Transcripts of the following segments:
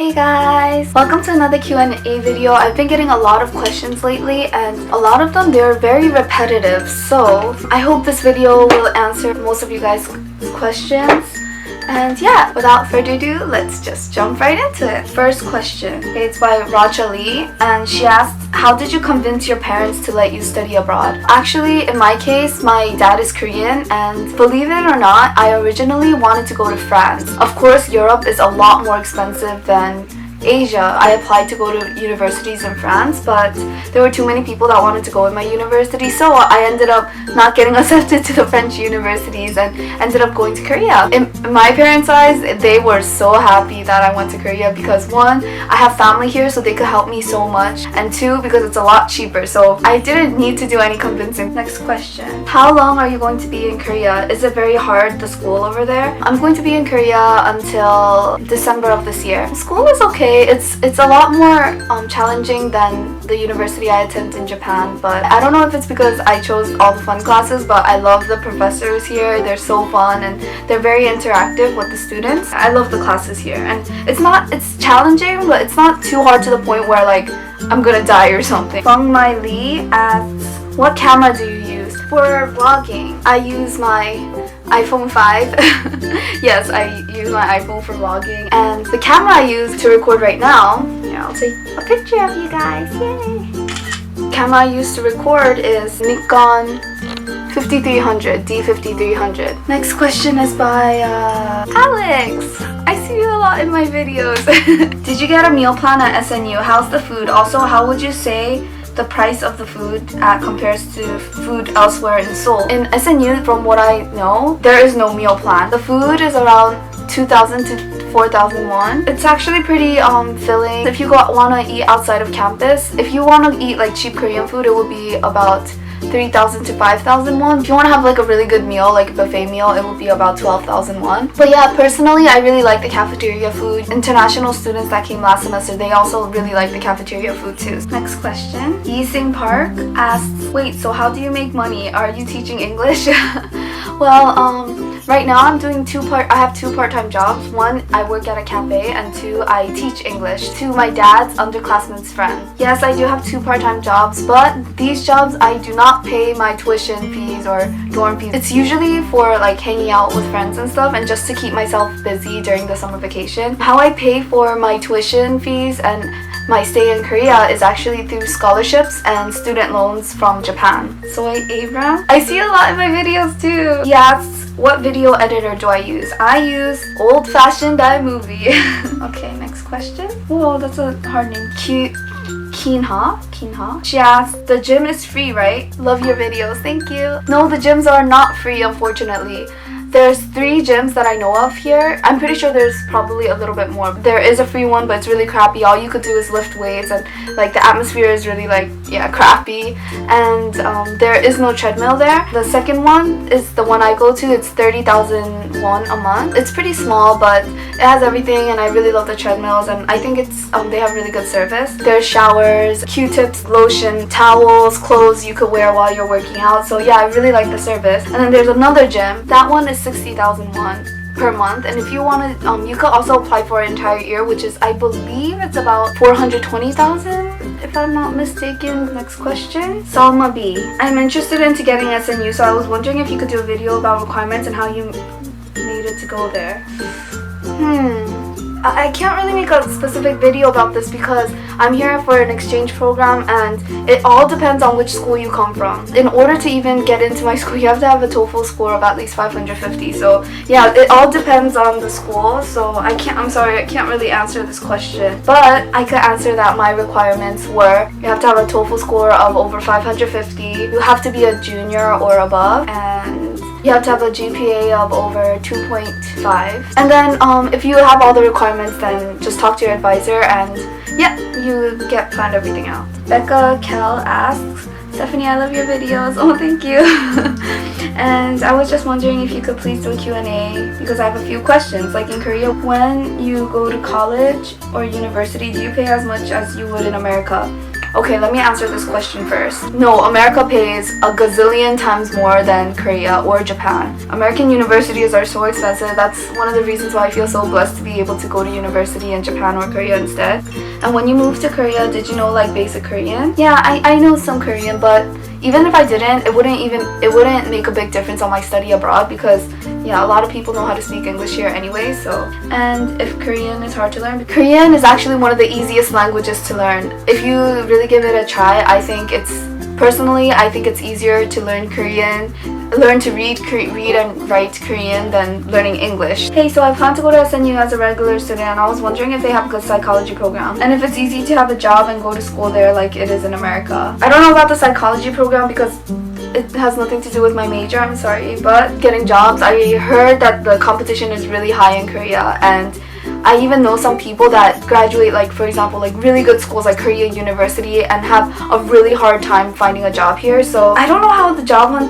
Hey guys! Welcome to another Q&A video. I've been getting a lot of questions lately and a lot of them, they're very repetitive. So I hope this video will answer most of you guys' questions. And yeah, without further ado, let's just jump right into it. First question, it's by Raja Lee, and she asked, how did you convince your parents to let you study abroad? Actually, in my case, my dad is Korean, and believe it or not, I originally wanted to go to France. Of course, Europe is a lot more expensive than Asia. I applied to go to universities in France, but there were too many people that wanted to go in my university, so I ended up not getting accepted to the French universities and ended up going to Korea. In my parents' eyes, they were so happy that I went to Korea because one, I have family here so they could help me so much, and two, because it's a lot cheaper, so I didn't need to do any convincing. Next question. How long are you going to be in Korea? Is it very hard, the school over there? I'm going to be in Korea until December of this year. School is okay. It's a lot more challenging than the university I attend in Japan, but I don't know if it's because I chose all the fun classes, but I love the professors here. They're so fun and they're very interactive with the students. I love the classes here, and it's challenging, but it's not too hard to the point where like I'm gonna die or something. Feng Mai Lee asks, what camera do you use for vlogging? I use my iPhone 5. Yes, I use my iPhone for vlogging, and the camera I use to record right now, yeah, I'll take a picture of you guys. Yay! The camera I use to record is Nikon 5300, D5300. Next question is by Alex. I see you a lot in my videos. Did you get a meal plan at SNU? How's the food? Also, how would you say the price of the food compares to food elsewhere in Seoul? In SNU, from what I know, there is no meal plan. The food is around 2,000 to 4,000 won. It's actually pretty filling. If you want to eat outside of campus, if you want to eat like cheap Korean food, it will be about 3,000 to 5,000 won. If you want to have like a really good meal, like a buffet meal, it will be about 12,000 won. But yeah, personally, I really like the cafeteria food. International students that came last semester, they also really like the cafeteria food too. Next question. Yising Park asks, wait, so how do you make money? Are you teaching English? Well, right now I'm doing I have two part-time jobs. One, I work at a cafe, and two, I teach English to my dad's underclassman's friend. Yes, I do have two part-time jobs, but these jobs I do not pay my tuition fees or dorm fees. It's usually for like hanging out with friends and stuff, and just to keep myself busy during the summer vacation. How I pay for my tuition fees and my stay in Korea is actually through scholarships and student loans from Japan. Soy Abram, I see a lot in my videos too. He asks, what video editor do I use? I use old-fashioned iMovie. Okay, next question. Whoa, that's a hard name. Kinha. She asked, the gym is free, right? Love your videos, thank you. No, the gyms are not free, unfortunately. There's 3 gyms that I know of here. I'm pretty sure there's probably a little bit more. There is a free one, but it's really crappy. All you could do is lift weights, and like the atmosphere is really like, yeah, crappy. And there is no treadmill there. The second one is the one I go to. It's 30,000 won a month. It's pretty small, but it has everything, and I really love the treadmills, and I think it's they have really good service. There's showers, Q-tips, lotion, towels, clothes you could wear while you're working out. So yeah, I really like the service. And then there's another gym. That one is 60,000 won per month, and if you want to you could also apply for an entire year, which is, I believe it's about 420,000 if I'm not mistaken. Next question. Salma B, I'm interested into getting SNU, so I was wondering if you could do a video about requirements and how you made it to go there. I can't really make a specific video about this because I'm here for an exchange program, and it all depends on which school you come from. In order to even get into my school, you have to have a TOEFL score of at least 550. So yeah, it all depends on the school. So I'm sorry, I can't really answer this question. But I could answer that my requirements were, you have to have a TOEFL score of over 550. You have to be a junior or above, and you have to have a GPA of over 2.5. And then if you have all the requirements, then just talk to your advisor, and yeah, you get planned everything out. Becca Kel asks, Stephanie, I love your videos. Oh, thank you. And I was just wondering if you could please do a Q&A because I have a few questions. Like in Korea, when you go to college or university, do you pay as much as you would in America? Okay, let me answer this question first. No, America pays a gazillion times more than Korea or Japan. American universities are so expensive. That's one of the reasons why I feel so blessed to be able to go to university in Japan or Korea instead. And when you moved to Korea, did you know like basic Korean? Yeah, I know some Korean, but even if I didn't, it wouldn't make a big difference on my study abroad because yeah, a lot of people know how to speak English here anyway, so. And if Korean is hard to learn, Korean is actually one of the easiest languages to learn. If you really give it a try, I think it's easier to learn to read and write Korean than learning English. Hey, so I plan to go to SNU as a regular student and I was wondering if they have a good psychology program and if it's easy to have a job and go to school there like it is in America. I don't know about the psychology program because it has nothing to do with my major, I'm sorry, but getting jobs, I heard that the competition is really high in Korea, and I even know some people that graduate, like for example, like really good schools like Korea University and have a really hard time finding a job here. So I don't know how the job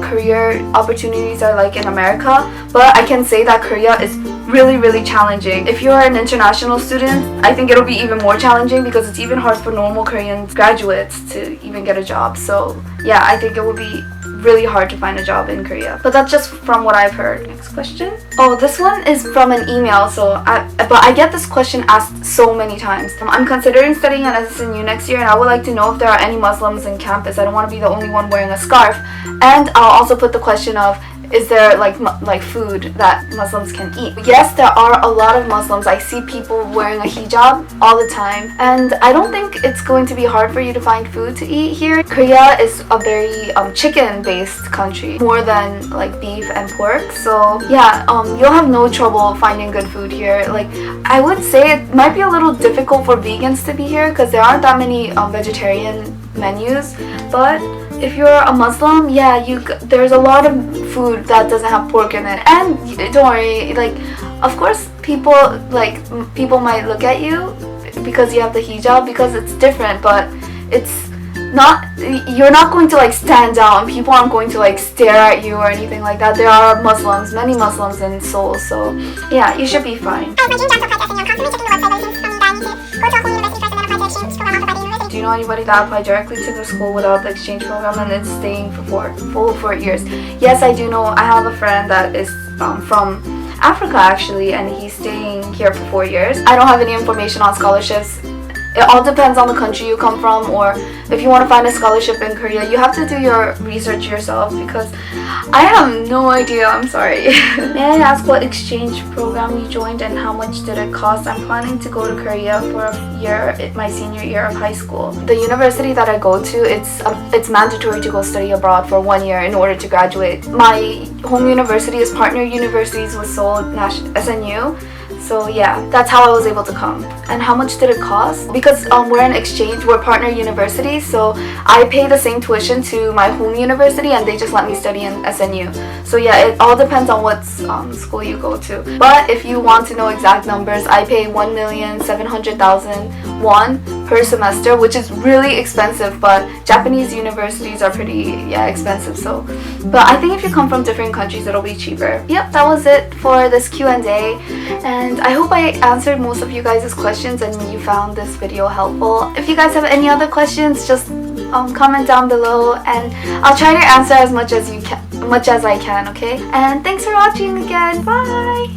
career opportunities are like in America, but I can say that Korea is really challenging. If you're an international student, I think it'll be even more challenging because it's even hard for normal Korean graduates to even get a job. So yeah, I think it would be really hard to find a job in Korea. But that's just from what I've heard. Next question. Oh, this one is from an email, but I get this question asked so many times. I'm considering studying at SNU next year and I would like to know if there are any Muslims in campus. I don't want to be the only one wearing a scarf. And I'll also put the question of, is there like food that Muslims can eat? Yes, there are a lot of Muslims. I see people wearing a hijab all the time, and I don't think it's going to be hard for you to find food to eat here. Korea is a very chicken-based country, more than like beef and pork. So yeah, you'll have no trouble finding good food here. Like I would say it might be a little difficult for vegans to be here because there aren't that many vegetarian menus, but if you're a Muslim, yeah, there's a lot of food that doesn't have pork in it. And don't worry, like, of course people might look at you because you have the hijab because it's different, but it's not, you're not going to like stand out and people aren't going to like stare at you or anything like that. There are many Muslims in Seoul, so yeah, you should be fine. Do you know anybody that applied directly to the school without the exchange program and is staying for full 4 years? Yes, I do know. I have a friend that is from Africa actually, and he's staying here for 4 years. I don't have any information on scholarships. It all depends on the country you come from, or if you want to find a scholarship in Korea, you have to do your research yourself because I have no idea, I'm sorry. May I ask what exchange program you joined and how much did it cost? I'm planning to go to Korea for a year, my senior year of high school. The university that I go to, it's mandatory to go study abroad for 1 year in order to graduate. My home university is partner universities with Seoul National SNU. So yeah, that's how I was able to come. And how much did it cost? Because we're an exchange, we're partner universities, so I pay the same tuition to my home university and they just let me study in SNU. So yeah, it all depends on what school you go to. But if you want to know exact numbers, I pay 1,700,000 won per semester, which is really expensive, but Japanese universities are pretty expensive. So, but I think if you come from different countries, it'll be cheaper. Yep, that was it for this Q&A, and I hope I answered most of you guys' questions and you found this video helpful. If you guys have any other questions, just comment down below and I'll try to answer as much as I can, okay? And thanks for watching again. Bye!